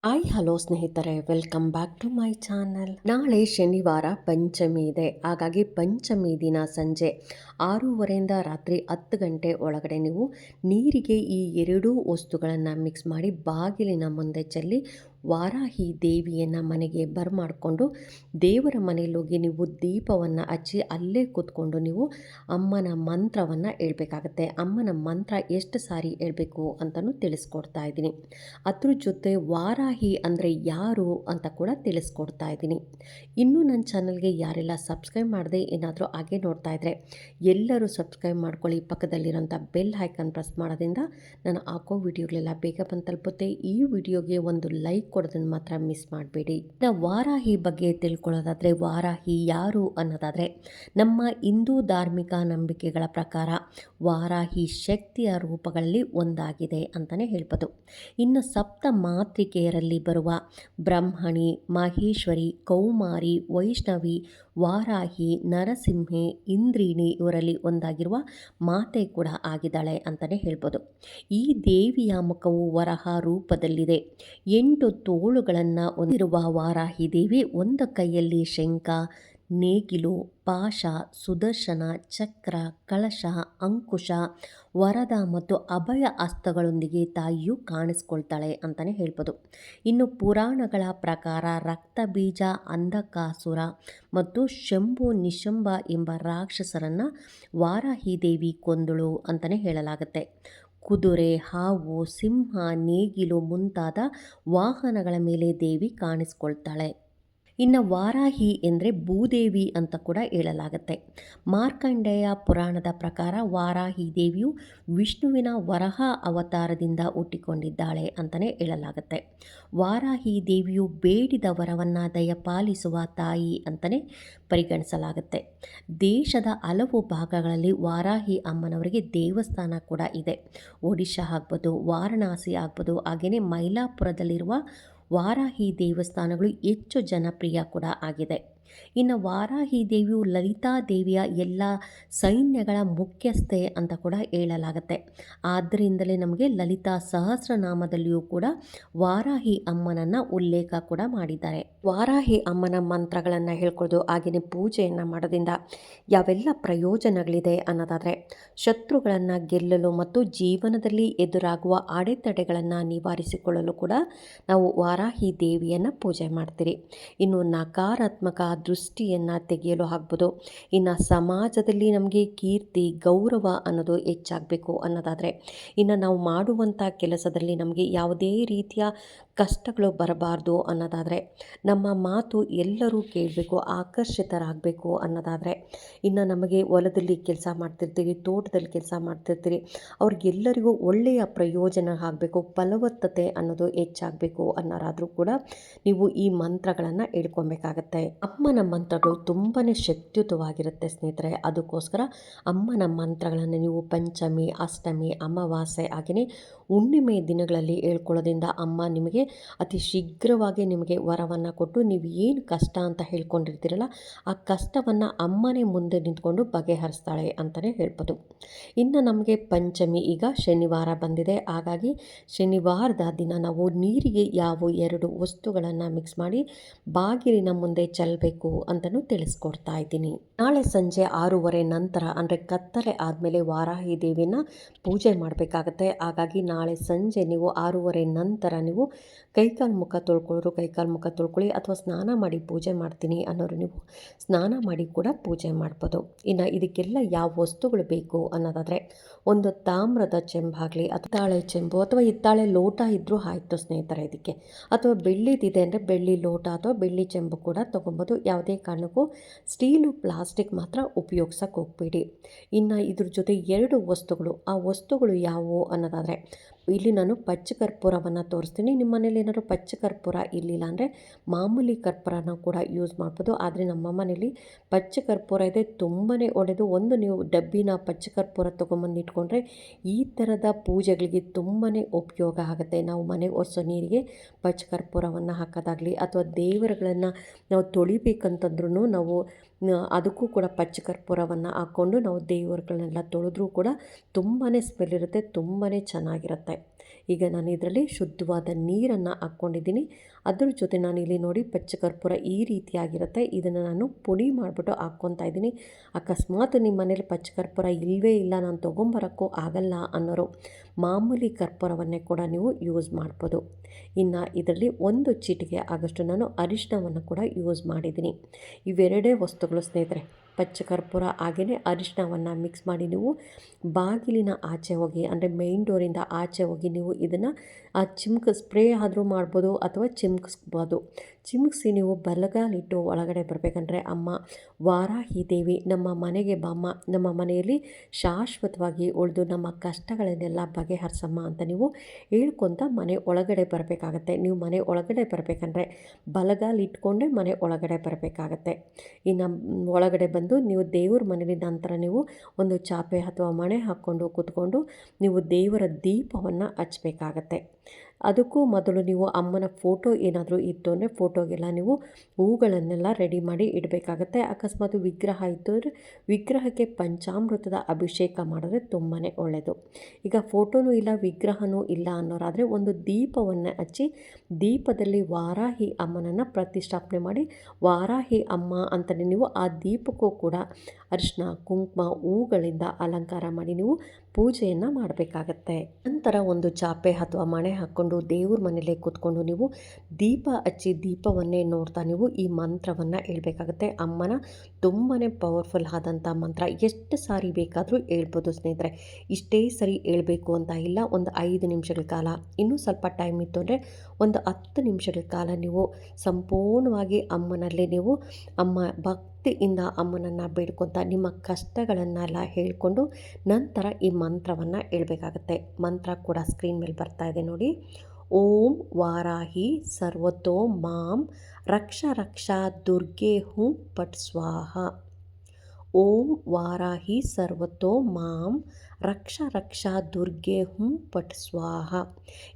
Hi hello ಸ್ನೇಹಿತರೆ, welcome back to my channel. ನಾಳೆ ಶನಿವಾರ ಪಂಚಮಿ ಇದೆ. ಹಾಗಾಗಿ ಪಂಚಮಿ ದಿನ ಸಂಜೆ 6:30ಯಿಂದ ರಾತ್ರಿ 10 ಗಂಟೆ ಒಳಗಡೆ ನೀವು ನೀರಿಗೆ ಈ ಎರಡೂ ವಸ್ತುಗಳನ್ನು ಮಿಕ್ಸ್ ಮಾಡಿ ಬಾಗಿಲಿನ ಮುಂದೆ ಚೆಲ್ಲಿ ವಾರಾಹಿ ದೇವಿಯನ್ನು ಮನೆಗೆ ಬರಮಾಡಿಕೊಂಡು ದೇವರ ಮನೆಯಲ್ಲಿ ಹೋಗಿ ನೀವು ದೀಪವನ್ನು ಹಚ್ಚಿ ಅಲ್ಲೇ ಕೂತ್ಕೊಂಡು ನೀವು ಅಮ್ಮನ ಮಂತ್ರವನ್ನು ಹೇಳ್ಬೇಕಾಗತ್ತೆ. ಅಮ್ಮನ ಮಂತ್ರ ಎಷ್ಟು ಸಾರಿ ಹೇಳ್ಬೇಕು ಅಂತಲೂ ತಿಳಿಸ್ಕೊಡ್ತಾ ಇದ್ದೀನಿ. ಅದ್ರ ಜೊತೆ ವಾರಾಹಿ ಅಂದರೆ ಯಾರು ಅಂತ ಕೂಡ ತಿಳಿಸ್ಕೊಡ್ತಾ ಇದ್ದೀನಿ. ಇನ್ನೂ ನನ್ನ ಚಾನಲ್ಗೆ ಯಾರೆಲ್ಲ ಸಬ್ಸ್ಕ್ರೈಬ್ ಮಾಡದೆ ಏನಾದರೂ ಹಾಗೆ ನೋಡ್ತಾ ಇದ್ದರೆ ಎಲ್ಲರೂ ಸಬ್ಸ್ಕ್ರೈಬ್ ಮಾಡ್ಕೊಳ್ಳಿ. ಪಕ್ಕದಲ್ಲಿರೋಂಥ ಬೆಲ್ ಐಕಾನ್ ಪ್ರೆಸ್ ಮಾಡೋದ್ರಿಂದ ನಾನು ಹಾಕೋ ವಿಡಿಯೋಗಳೆಲ್ಲ ಬೇಗ ಬಂದು ತಲುಪುತ್ತೆ. ಈ ವಿಡಿಯೋಗೆ ಒಂದು ಲೈಕ್ ಕೊಡೋದನ್ನು ಮಾತ್ರ ಮಿಸ್ ಮಾಡಬೇಡಿ. ನಾವು ವಾರಾಹಿ ಬಗ್ಗೆ ತಿಳ್ಕೊಳ್ಳೋದಾದರೆ, ವಾರಾಹಿ ಯಾರು ಅನ್ನೋದಾದರೆ, ನಮ್ಮ ಹಿಂದೂ ಧಾರ್ಮಿಕ ನಂಬಿಕೆಗಳ ಪ್ರಕಾರ ವಾರಾಹಿ ಶಕ್ತಿಯ ರೂಪಗಳಲ್ಲಿ ಒಂದಾಗಿದೆ ಅಂತಲೇ ಹೇಳ್ಬೋದು. ಇನ್ನು ಸಪ್ತ ಮಾತೃಕೆಯರಲ್ಲಿ ಬರುವ ಬ್ರಹ್ಮಣಿ, ಮಹೇಶ್ವರಿ, ಕೌಮಾರಿ, ವೈಷ್ಣವಿ, ವಾರಾಹಿ, ನರಸಿಂಹೆ, ಇಂದ್ರಿಣಿ ಇವರಲ್ಲಿ ಒಂದಾಗಿರುವ ಮಾತೆ ಕೂಡ ಆಗಿದ್ದಾಳೆ ಅಂತಲೇ ಹೇಳ್ಬೋದು. ಈ ದೇವಿಯ ಮುಖವು ವರಹ ರೂಪದಲ್ಲಿದೆ. 8 ತೋಳುಗಳನ್ನು ಹೊಂದಿರುವ ವಾರಾಹಿ ದೇವಿ ಒಂದು ಕೈಯಲ್ಲಿ ಶಂಖ, ನೇಗಿಲು, ಪಾಶ, ಸುದರ್ಶನ, ಚಕ್ರ, ಕಳಶ, ಅಂಕುಶ, ವರದ ಮತ್ತು ಅಭಯ ಹಸ್ತಗಳೊಂದಿಗೆ ತಾಯಿಯು ಕಾಣಿಸ್ಕೊಳ್ತಾಳೆ ಅಂತಲೇ ಹೇಳ್ಬೋದು. ಇನ್ನು ಪುರಾಣಗಳ ಪ್ರಕಾರ ರಕ್ತಬೀಜ, ಅಂಧಕಾಸುರ ಮತ್ತು ಶಂಭು ನಿಶಂಭ ಎಂಬ ರಾಕ್ಷಸರನ್ನು ವಾರಾಹಿ ದೇವಿ ಕೊಂದಳು ಅಂತಲೇ ಹೇಳಲಾಗುತ್ತೆ. ಕುದುರೆ, ಹಾವು, ಸಿಂಹ, ನೇಗಿಲು ಮುಂತಾದ ವಾಹನಗಳ ಮೇಲೆ ದೇವಿ ಕಾಣಿಸ್ಕೊಳ್ತಾಳೆ. ಇನ್ನು ವಾರಾಹಿ ಎಂದರೆ ಭೂದೇವಿ ಅಂತ ಕೂಡ ಹೇಳಲಾಗುತ್ತೆ. ಮಾರ್ಕಂಡೇಯ ಪುರಾಣದ ಪ್ರಕಾರ ವಾರಾಹಿ ದೇವಿಯು ವಿಷ್ಣುವಿನ ವರಹ ಅವತಾರದಿಂದ ಹುಟ್ಟಿಕೊಂಡಿದ್ದಾಳೆ ಅಂತಲೇ ಹೇಳಲಾಗುತ್ತೆ. ವಾರಾಹಿ ದೇವಿಯು ಬೇಡಿದ ವರವನ್ನು ದಯಪಾಲಿಸುವ ತಾಯಿ ಅಂತಲೇ ಪರಿಗಣಿಸಲಾಗುತ್ತೆ. ದೇಶದ ಹಲವು ಭಾಗಗಳಲ್ಲಿ ವಾರಾಹಿ ಅಮ್ಮನವರಿಗೆ ದೇವಸ್ಥಾನ ಕೂಡ ಇದೆ. ಒಡಿಶಾ ಆಗ್ಬೋದು, ವಾರಣಾಸಿ ಆಗ್ಬೋದು, ಹಾಗೆಯೇ ಮೈಲಾಪುರದಲ್ಲಿರುವ ವಾರಾಹಿ ದೇವಸ್ಥಾನಗಳು ಹೆಚ್ಚು ಜನಪ್ರಿಯ ಕೂಡ ಆಗಿದೆ. ಇನ್ನು ವಾರಾಹಿ ದೇವಿಯು ಲಲಿತಾ ದೇವಿಯ ಎಲ್ಲ ಸೈನ್ಯಗಳ ಮುಖ್ಯಸ್ಥೆ ಅಂತ ಕೂಡ ಹೇಳಲಾಗುತ್ತೆ. ಆದ್ದರಿಂದಲೇ ನಮಗೆ ಲಲಿತಾ ಸಹಸ್ರನಾಮದಲ್ಲಿಯೂ ಕೂಡ ವಾರಾಹಿ ಅಮ್ಮನನ್ನು ಉಲ್ಲೇಖ ಕೂಡ ಮಾಡಿದ್ದಾರೆ. ವಾರಾಹಿ ಅಮ್ಮನ ಮಂತ್ರಗಳನ್ನು ಹೇಳ್ಕೊಳ್ಳೋದು, ಹಾಗೆಯೇ ಪೂಜೆಯನ್ನು ಮಾಡೋದ್ರಿಂದ ಯಾವೆಲ್ಲ ಪ್ರಯೋಜನಗಳಿದೆ ಅನ್ನೋದಾದರೆ, ಶತ್ರುಗಳನ್ನು ಗೆಲ್ಲಲು ಮತ್ತು ಜೀವನದಲ್ಲಿ ಎದುರಾಗುವ ಅಡೆತಡೆಗಳನ್ನು ನಿವಾರಿಸಿಕೊಳ್ಳಲು ಕೂಡ ನಾವು ವಾರಾಹಿ ದೇವಿಯನ್ನು ಪೂಜೆ ಮಾಡ್ತೀರಿ. ಇನ್ನು ನಕಾರಾತ್ಮಕ ದೃಷ್ಟಿಯನ್ನು ತೆಗೆಯಲು ಆಗ್ಬೋದು. ಇನ್ನು ಸಮಾಜದಲ್ಲಿ ನಮಗೆ ಕೀರ್ತಿ, ಗೌರವ ಅನ್ನೋದು ಹೆಚ್ಚಾಗಬೇಕು ಅನ್ನೋದಾದರೆ, ಇನ್ನು ನಾವು ಮಾಡುವಂಥ ಕೆಲಸದಲ್ಲಿ ನಮಗೆ ಯಾವುದೇ ರೀತಿಯ ಕಷ್ಟಗಳು ಬರಬಾರ್ದು ಅನ್ನೋದಾದರೆ, ನಮ್ಮ ಮಾತು ಎಲ್ಲರೂ ಕೇಳಬೇಕು, ಆಕರ್ಷಿತರಾಗಬೇಕು ಅನ್ನೋದಾದರೆ, ಇನ್ನು ನಮಗೆ ಹೊಲದಲ್ಲಿ ಕೆಲಸ ಮಾಡ್ತಿರ್ತೀವಿ, ತೋಟದಲ್ಲಿ ಕೆಲಸ ಮಾಡ್ತಿರ್ತೀರಿ, ಅವ್ರಿಗೆಲ್ಲರಿಗೂ ಒಳ್ಳೆಯ ಪ್ರಯೋಜನ ಆಗಬೇಕು, ಫಲವತ್ತತೆ ಅನ್ನೋದು ಹೆಚ್ಚಾಗಬೇಕು ಅನ್ನೋರಾದರೂ ಕೂಡ ನೀವು ಈ ಮಂತ್ರಗಳನ್ನು ಹೇಳ್ಕೊಬೇಕಾಗತ್ತೆ. ಅಮ್ಮನ ಮಂತ್ರಗಳು ತುಂಬಾ ಶಕ್ತಿಯುತವಾಗಿರುತ್ತೆ ಸ್ನೇಹಿತರೆ. ಅದಕ್ಕೋಸ್ಕರ ಅಮ್ಮನ ಮಂತ್ರಗಳನ್ನು ನೀವು ಪಂಚಮಿ, ಅಷ್ಟಮಿ, ಅಮಾವಾಸ್ಯೆ ಹಾಗೆಯೇ ಹುಣ್ಣಿಮೆ ದಿನಗಳಲ್ಲಿ ಹೇಳ್ಕೊಳ್ಳೋದ್ರಿಂದ ಅಮ್ಮ ನಿಮಗೆ ಅತಿ ಶೀಘ್ರವಾಗಿ ನಿಮಗೆ ವರವನ್ನು ಕೊಟ್ಟು ನೀವು ಏನು ಕಷ್ಟ ಅಂತ ಹೇಳ್ಕೊಂಡಿರ್ತೀರಲ್ಲ ಆ ಕಷ್ಟವನ್ನು ಅಮ್ಮನೇ ಮುಂದೆ ನಿಂತ್ಕೊಂಡು ಬಗೆಹರಿಸ್ತಾಳೆ ಅಂತಲೇ ಹೇಳ್ಬೋದು. ಇನ್ನು ನಮಗೆ ಪಂಚಮಿ ಈಗ ಶನಿವಾರ ಬಂದಿದೆ. ಹಾಗಾಗಿ ಶನಿವಾರದ ದಿನ ನಾವು ನೀರಿಗೆ ಯಾವ 2 ವಸ್ತುಗಳನ್ನು ಮಿಕ್ಸ್ ಮಾಡಿ ಬಾಗಿಲಿನ ಮುಂದೆ ಚೆಲ್ಲಬೇಕು ಅಂತಲೂ ತಿಳಿಸ್ಕೊಡ್ತಾ ಇದ್ದೀನಿ. ನಾಳೆ ಸಂಜೆ 6:30 ನಂತರ ಅಂದರೆ ಕತ್ತಲೆ ಆದಮೇಲೆ ವಾರಾಹಿ ದೇವಿನ ಪೂಜೆ ಮಾಡಬೇಕಾಗತ್ತೆ. ಹಾಗಾಗಿ ನಾಳೆ ಸಂಜೆ ನೀವು 6:30 ನಂತರ ನೀವು ಕೈಕಾಲು ಮುಖ ತೊಳ್ಕೊಳ್ಳೋರು ಕೈಕಾಲು ಮುಖ ತೊಳ್ಕೊಳ್ಳಿ, ಅಥವಾ ಸ್ನಾನ ಮಾಡಿ ಪೂಜೆ ಮಾಡ್ತೀನಿ ಅನ್ನೋರು ನೀವು ಸ್ನಾನ ಮಾಡಿ ಕೂಡ ಪೂಜೆ ಮಾಡ್ಬೋದು. ಇನ್ನು ಇದಕ್ಕೆಲ್ಲ ಯಾವ ವಸ್ತುಗಳು ಬೇಕು ಅನ್ನೋದಾದರೆ, ಒಂದು ತಾಮ್ರದ ಚೆಂಬಾಗಲಿ, ಹಿತ್ತಾಳೆ ಚೆಂಬು ಅಥವಾ ಹಿತ್ತಾಳೆ ಲೋಟ ಇದ್ದರೂ ಆಯಿತು ಸ್ನೇಹಿತರೆ ಇದಕ್ಕೆ, ಅಥವಾ ಬೆಳ್ಳಿದಿದೆ ಅಂದರೆ ಬೆಳ್ಳಿ ಲೋಟ ಅಥವಾ ಬೆಳ್ಳಿ ಚೆಂಬು ಕೂಡ ತೊಗೊಬೋದು. ಯಾವುದೇ ಕಾರಣಕ್ಕೂ ಸ್ಟೀಲು, ಪ್ಲಾಸ್ಟಿಕ್ ಮಾತ್ರ ಉಪಯೋಗಿಸೋಕೆ ಹೋಗಬೇಡಿ. ಇನ್ನು ಇದ್ರ ಜೊತೆ 2 ವಸ್ತುಗಳು, ಆ ವಸ್ತುಗಳು ಯಾವುವು ಅನ್ನೋದಾದರೆ, ಇಲ್ಲಿ ನಾನು ಪಚ್ಚ ಕರ್ಪೂರವನ್ನು ತೋರಿಸ್ತೀನಿ. ನಿಮ್ಮ ಮನೇಲಿ ಏನಾದರೂ ಪಚ್ಚ ಕರ್ಪೂರ ಇರಲಿಲ್ಲ ಅಂದರೆ ಮಾಮೂಲಿ ಕರ್ಪೂರನ ಕೂಡ ಯೂಸ್ ಮಾಡ್ಬೋದು. ಆದರೆ ನಮ್ಮ ಮನೇಲಿ ಪಚ್ಚ ಕರ್ಪೂರ ಇದೆ, ತುಂಬಾ ಒಳ್ಳೆಯದು. ಒಂದು ನೀವು ಡಬ್ಬಿನ ಪಚ್ಚ ಕರ್ಪೂರ ತೊಗೊಂಬಂದು ಇಟ್ಕೊಂಡ್ರೆ ಈ ಥರದ ಪೂಜೆಗಳಿಗೆ ತುಂಬಾ ಉಪಯೋಗ ಆಗುತ್ತೆ. ನಾವು ಮನೆಗೆ ಒರೆಸೋ ನೀರಿಗೆ ಪಚ್ಚ ಕರ್ಪೂರವನ್ನು ಹಾಕೋದಾಗಲಿ, ಅಥವಾ ದೇವರುಗಳನ್ನು ನಾವು ತೊಳಿಬೇಕಂತಂದ್ರೂ ನಾವು ಅದಕ್ಕೂ ಕೂಡ ಪಚ್ಚ ಕರ್ಪೂರವನ್ನು ಹಾಕ್ಕೊಂಡು ನಾವು ದೇವರುಗಳನ್ನೆಲ್ಲ ತೊಳೆದ್ರೂ ಕೂಡ ತುಂಬಾ ಸ್ಮೆಲ್ ಇರುತ್ತೆ, ತುಂಬಾ ಚೆನ್ನಾಗಿರುತ್ತೆ. ಈಗ ನಾನು ಇದರಲ್ಲಿ ಶುದ್ಧವಾದ ನೀರನ್ನು ಹಾಕ್ಕೊಂಡಿದ್ದೀನಿ. ಅದ್ರ ಜೊತೆ ನಾನು ಇಲ್ಲಿ ನೋಡಿ ಪಚ್ಚಕರ್ಪೂರ ಈ ರೀತಿಯಾಗಿರುತ್ತೆ, ಇದನ್ನು ನಾನು ಪುಡಿ ಮಾಡಿಬಿಟ್ಟು ಹಾಕ್ಕೊತಾ ಇದ್ದೀನಿ. ಅಕಸ್ಮಾತ್ ನಿಮ್ಮ ಮನೇಲಿ ಪಚ್ಚಕರ್ಪೂರ ಇಲ್ಲವೇ ಇಲ್ಲ, ನಾನು ತೊಗೊಂಬರೋಕ್ಕೂ ಆಗಲ್ಲ ಅನ್ನೋರು ಮಾಮೂಲಿ ಕರ್ಪೂರವನ್ನೇ ಕೂಡ ನೀವು ಯೂಸ್ ಮಾಡ್ಬೋದು. ಇನ್ನು ಇದರಲ್ಲಿ ಒಂದು ಚಿಟಿಕೆ ಆಗೋಷ್ಟು ನಾನು ಅರಿಶಿಣವನ್ನು ಕೂಡ ಯೂಸ್ ಮಾಡಿದ್ದೀನಿ. ಇವೆರಡೇ ವಸ್ತುಗಳು ಸ್ನೇಹಿತರೆ, ಪಚ್ಚಕರ್ಪೂರ ಹಾಗೆಯೇ ಅರಿಶಿಣವನ್ನು ಮಿಕ್ಸ್ ಮಾಡಿ ನೀವು ಬಾಗಿಲಿನ ಆಚೆ ಹೋಗಿ, ಅಂದರೆ ಮೇನ್ ಡೋರಿಂದ ಆಚೆ ಹೋಗಿ ನೀವು ಇದನ್ನು ಸ್ಪ್ರೇ ಆದರೂ ಮಾಡ್ಬೋದು ಅಥವಾ ಚಿಮ್ಕಿಸ್ಬೋದು. ಚಿಮ್ಕಿಸಿ ನೀವು ಬಲಗಾಲಿಟ್ಟು ಒಳಗಡೆ ಬರಬೇಕಂದ್ರೆ ಅಮ್ಮ ವಾರಾಹಿ ದೇವಿ ನಮ್ಮ ಮನೆಗೆ ಬಾಮ್ಮ, ನಮ್ಮ ಮನೆಯಲ್ಲಿ ಶಾಶ್ವತವಾಗಿ ಉಳಿದು ನಮ್ಮ ಕಷ್ಟಗಳನ್ನೆಲ್ಲ ಬಗೆಹರಿಸಮ್ಮ ಅಂತ ನೀವು ಹೇಳ್ಕೊತ ಮನೆ ಒಳಗಡೆ ಬರಬೇಕಾಗತ್ತೆ. ನೀವು ಮನೆ ಒಳಗಡೆ ಬರಬೇಕಂದ್ರೆ ಬಲಗಾಲಿಟ್ಕೊಂಡೇ ಮನೆ ಒಳಗಡೆ ಬರಬೇಕಾಗತ್ತೆ. ಇನ್ನು ಒಳಗಡೆ ಬಂದು ನೀವು ದೇವ್ರ ಮನೇಲಿ ನಂತರ ನೀವು ಒಂದು ಚಾಪೆ ಅಥವಾ ಮಣೆ ಹಾಕ್ಕೊಂಡು ಕೂತ್ಕೊಂಡು ನೀವು ದೇವರ ದೀಪವನ್ನು ಹಚ್ಚಬೇಕಾಗತ್ತೆ. ಅದಕ್ಕೂ ಮೊದಲು ನೀವು ಅಮ್ಮನ ಫೋಟೋ ಏನಾದರೂ ಇತ್ತು ಅಂದರೆ ಫೋಟೋಗೆಲ್ಲ ನೀವು ಹೂಗಳನ್ನೆಲ್ಲ ರೆಡಿ ಮಾಡಿ ಇಡಬೇಕಾಗತ್ತೆ. ಅಕಸ್ಮಾತ್ ವಿಗ್ರಹ ಇತ್ತು ಅಂದರೆ ವಿಗ್ರಹಕ್ಕೆ ಪಂಚಾಮೃತದ ಅಭಿಷೇಕ ಮಾಡಿದ್ರೆ ತುಂಬಾ ಒಳ್ಳೆಯದು. ಈಗ ಫೋಟೋನೂ ಇಲ್ಲ ವಿಗ್ರಹನೂ ಇಲ್ಲ ಅನ್ನೋರಾದರೆ ಒಂದು ದೀಪವನ್ನು ಹಚ್ಚಿ ದೀಪದಲ್ಲಿ ವಾರಾಹಿ ಅಮ್ಮನನ್ನು ಪ್ರತಿಷ್ಠಾಪನೆ ಮಾಡಿ ವಾರಾಹಿ ಅಮ್ಮ ಅಂತಲೇ ನೀವು ಆ ದೀಪಕ್ಕೂ ಕೂಡ ಅರಿಶಿನ ಕುಂಕುಮ ಹೂಗಳಿಂದ ಅಲಂಕಾರ ಮಾಡಿ ನೀವು ಪೂಜೆಯನ್ನು ಮಾಡಬೇಕಾಗತ್ತೆ. ನಂತರ ಒಂದು ಚಾಪೆ ಅಥವಾ ಮಣೆ ಹಾಕ್ಕೊಂಡು ದೇವ್ರ ಮನೇಲೆ ಕೂತ್ಕೊಂಡು ನೀವು ದೀಪ ಹಚ್ಚಿ ದೀಪವನ್ನೇ ನೋಡ್ತಾ ನೀವು ಈ ಮಂತ್ರವನ್ನು ಹೇಳ್ಬೇಕಾಗತ್ತೆ. ಅಮ್ಮನ ತುಂಬಾ ಪವರ್ಫುಲ್ ಆದಂಥ ಮಂತ್ರ, ಎಷ್ಟು ಸಾರಿ ಬೇಕಾದರೂ ಹೇಳ್ಬೋದು ಸ್ನೇಹಿತರೆ. ಇಷ್ಟೇ ಸರಿ ಹೇಳಬೇಕು ಅಂತ ಇಲ್ಲ, ಒಂದು 5 ನಿಮಿಷಗಳ ಕಾಲ, ಇನ್ನೂ ಸ್ವಲ್ಪ ಟೈಮ್ ಇತ್ತು ಅಂದರೆ ಒಂದು 10 ನಿಮಿಷಗಳ ಕಾಲ ನೀವು ಸಂಪೂರ್ಣವಾಗಿ ಅಮ್ಮನಲ್ಲೇ ನೀವು ಭಕ್ತಿಯಿಂದ ಅಮ್ಮನನ್ನು ಬೇಡ್ಕೊತ ನಿಮ್ಮ ಕಷ್ಟಗಳನ್ನೆಲ್ಲ ಹೇಳಿಕೊಂಡು ನಂತರ ಈ ಮಂತ್ರವನ್ನು ಹೇಳ್ಬೇಕಾಗತ್ತೆ. ಮಂತ್ರ ಕೂಡ ಸ್ಕ್ರೀನ್ ಮೇಲೆ ಬರ್ತಾ ಇದೆ ನೋಡಿ. ಓಂ ವಾರಾಹಿ ಸರ್ವತೋ ಮಾಂ ರಕ್ಷ ರಕ್ಷಾ ದುರ್ಗೆ ಹೂಂ ಪಟ್ ಸ್ವಾಹ. ಓಂ ವಾರಾಹಿ ಸರ್ವತೋ ಮಾಂ ರಕ್ಷ ರಕ್ಷಾ ದುರ್ಗೆ ಹೂಂ ಪಟ್ ಸ್ವಾಹ.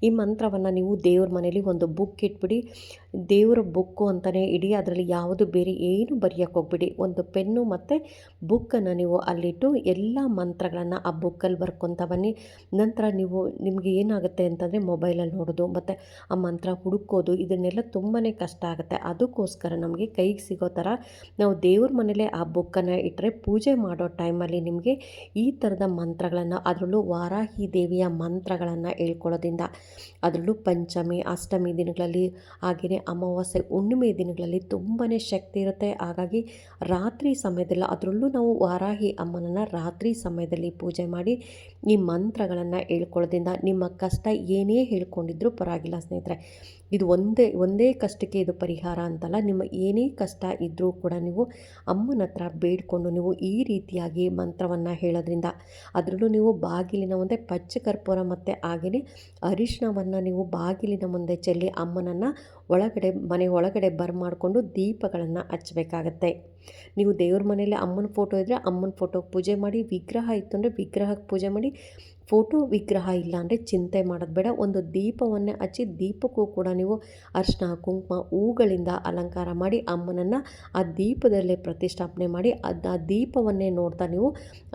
ಈ ಮಂತ್ರವನ್ನು ನೀವು ದೇವ್ರ ಮನೇಲಿ ಒಂದು ಬುಕ್ ಇಟ್ಬಿಡಿ, ದೇವರ ಬುಕ್ಕು ಅಂತಲೇ ಇಡಿ, ಅದರಲ್ಲಿ ಯಾವುದು ಬೇರೆ ಏನು ಬರೆಯೋಕ್ಕೆ ಹೋಗ್ಬಿಡಿ. ಒಂದು ಪೆನ್ನು ಮತ್ತು ಬುಕ್ಕನ್ನು ನೀವು ಅಲ್ಲಿಟ್ಟು ಎಲ್ಲ ಮಂತ್ರಗಳನ್ನು ಆ ಬುಕ್ಕಲ್ಲಿ ಬರ್ಕೊತ ಬನ್ನಿ. ನಂತರ ನಿಮಗೆ ಏನಾಗುತ್ತೆ ಅಂತಂದರೆ ಮೊಬೈಲಲ್ಲಿ ನೋಡೋದು ಮತ್ತು ಆ ಮಂತ್ರ ಹುಡುಕೋದು ಇದನ್ನೆಲ್ಲ ತುಂಬಾ ಕಷ್ಟ ಆಗುತ್ತೆ. ಅದಕ್ಕೋಸ್ಕರ ನಮಗೆ ಕೈಗೆ ಸಿಗೋ ಥರ ನಾವು ದೇವ್ರ ಮನೇಲೆ ಆ ಬುಕ್ಕನ್ನು ಇಟ್ಟರೆ ಪೂಜೆ ಮಾಡೋ ಟೈಮಲ್ಲಿ ನಿಮಗೆ ಈ ಥರದ ಮಂತ್ರಗಳನ್ನು, ಅದರಲ್ಲೂ ವಾರಾಹಿ ದೇವಿಯ ಮಂತ್ರಗಳನ್ನು ಹೇಳ್ಕೊಳ್ಳೋದ್ರಿಂದ, ಅದರಲ್ಲೂ ಪಂಚಮಿ ಅಷ್ಟಮಿ ದಿನಗಳಲ್ಲಿ ಹಾಗೆಯೇ ಅಮಾವಾಸ್ಯೆ ಹುಣ್ಣಿಮೆ ದಿನಗಳಲ್ಲಿ ತುಂಬಾ ಶಕ್ತಿ ಇರುತ್ತೆ. ಹಾಗಾಗಿ ರಾತ್ರಿ ಸಮಯದಲ್ಲಿ, ಅದರಲ್ಲೂ ನಾವು ವಾರಾಹಿ ಅಮ್ಮನನ್ನು ರಾತ್ರಿ ಸಮಯದಲ್ಲಿ ಪೂಜೆ ಮಾಡಿ ಈ ಮಂತ್ರಗಳನ್ನು ಹೇಳ್ಕೊಳ್ಳೋದ್ರಿಂದ ನಿಮ್ಮ ಕಷ್ಟ ಏನೇ ಹೇಳ್ಕೊಂಡಿದ್ರೂ ಪರವಾಗಿಲ್ಲ ಸ್ನೇಹಿತರೆ. ಇದು ಒಂದೇ ಕಷ್ಟಕ್ಕೆ ಇದು ಪರಿಹಾರ ಅಂತಲ್ಲ, ನಿಮ್ಮ ಏನೇ ಕಷ್ಟ ಇದ್ದರೂ ಕೂಡ ನೀವು ಅಮ್ಮನ ಹತ್ರ ಬೇಡಿಕೊಂಡು ನೀವು ಈ ರೀತಿಯಾಗಿ ಮಂತ್ರವನ್ನು ಹೇಳೋದ್ರಿಂದ, ಅದರಲ್ಲೂ ನೀವು ಬಾಗಿಲಿನ ಮುಂದೆ ಪಚ್ಚಕರ್ಪೂರ ಮತ್ತು ಹಾಗೆಯೇ ಅರಿಶಿಣವನ್ನು ನೀವು ಬಾಗಿಲಿನ ಮುಂದೆ ಚೆಲ್ಲಿ ಅಮ್ಮನನ್ನು ಮನೆ ಒಳಗಡೆ ಬರಮಾಡಿಕೊಂಡು ದೀಪಗಳನ್ನು ಹಚ್ಚಬೇಕಾಗತ್ತೆ. ನೀವು ದೇವ್ರ ಮನೆಯಲ್ಲಿ ಅಮ್ಮನ ಫೋಟೋ ಇದ್ದರೆ ಅಮ್ಮನ ಫೋಟೋಗೆ ಪೂಜೆ ಮಾಡಿ, ವಿಗ್ರಹ ಇತ್ತು ಅಂದರೆ ವಿಗ್ರಹಕ್ಕೆ ಪೂಜೆ ಮಾಡಿ, ಫೋಟೋ ವಿಗ್ರಹ ಇಲ್ಲ ಅಂದರೆ ಚಿಂತೆ ಮಾಡೋದು ಬೇಡ. ಒಂದು ದೀಪವನ್ನೇ ಹಚ್ಚಿ ದೀಪಕ್ಕೂ ಕೂಡ ನೀವು ಅರಿಶಿನ ಕುಂಕುಮ ಹೂಗಳಿಂದ ಅಲಂಕಾರ ಮಾಡಿ ಅಮ್ಮನನ್ನು ಆ ದೀಪದಲ್ಲೇ ಪ್ರತಿಷ್ಠಾಪನೆ ಮಾಡಿ ಆ ದೀಪವನ್ನೇ ನೋಡ್ತಾ ನೀವು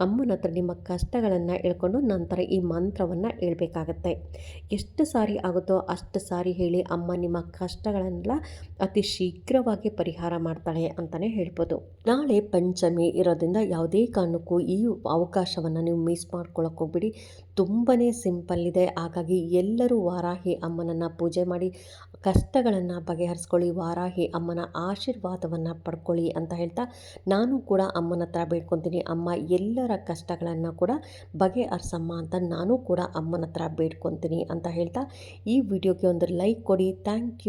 ಅಮ್ಮನ ಹತ್ರ ನಿಮ್ಮ ಕಷ್ಟಗಳನ್ನು ಹೇಳ್ಕೊಂಡು ನಂತರ ಈ ಮಂತ್ರವನ್ನು ಹೇಳ್ಬೇಕಾಗತ್ತೆ. ಎಷ್ಟು ಸಾರಿ ಆಗುತ್ತೋ ಅಷ್ಟು ಸಾರಿ ಹೇಳಿ ಅಮ್ಮ ನಿಮ್ಮ ಕಷ್ಟಗಳನ್ನೆಲ್ಲ ಅತಿ ಶೀಘ್ರವಾಗಿ ಪರಿಹಾರ ಮಾಡ್ತಾಳೆ ಅಂತಲೇ ಹೇಳ್ಬೋದು. ನಾಳೆ ಪಂಚಮಿ ಇರೋದ್ರಿಂದ ಯಾವುದೇ ಕಾರಣಕ್ಕೂ ಈ ಅವಕಾಶವನ್ನು ನೀವು ಮಿಸ್ ಮಾಡ್ಕೊಳ್ಳೋಕೆ ಹೋಗ್ಬಿಡಿ. ತುಂಬಾ ಸಿಂಪಲ್ ಇದೆ. ಹಾಗಾಗಿ ಎಲ್ಲರೂ ವಾರಾಹಿ ಅಮ್ಮನನ್ನು ಪೂಜೆ ಮಾಡಿ ಕಷ್ಟಗಳನ್ನು ಬಗೆಹರಿಸ್ಕೊಳ್ಳಿ, ವಾರಾಹಿ ಅಮ್ಮನ ಆಶೀರ್ವಾದವನ್ನು ಪಡ್ಕೊಳ್ಳಿ ಅಂತ ಹೇಳ್ತಾ ನಾನು ಕೂಡ ಅಮ್ಮನ ಹತ್ರ ಬೇಡ್ಕೊತೀನಿ. ಅಮ್ಮ ಎಲ್ಲರ ಕಷ್ಟಗಳನ್ನು ಕೂಡ ಬಗೆಹರಿಸಮ್ಮ ಅಂತ ನಾನು ಕೂಡ ಅಮ್ಮನ ಹತ್ರ ಬೇಡ್ಕೊತೀನಿ ಅಂತ ಹೇಳ್ತಾ ಈ ವಿಡಿಯೋಗೆ ಒಂದು ಲೈಕ್ ಕೊಡಿ. Thank you.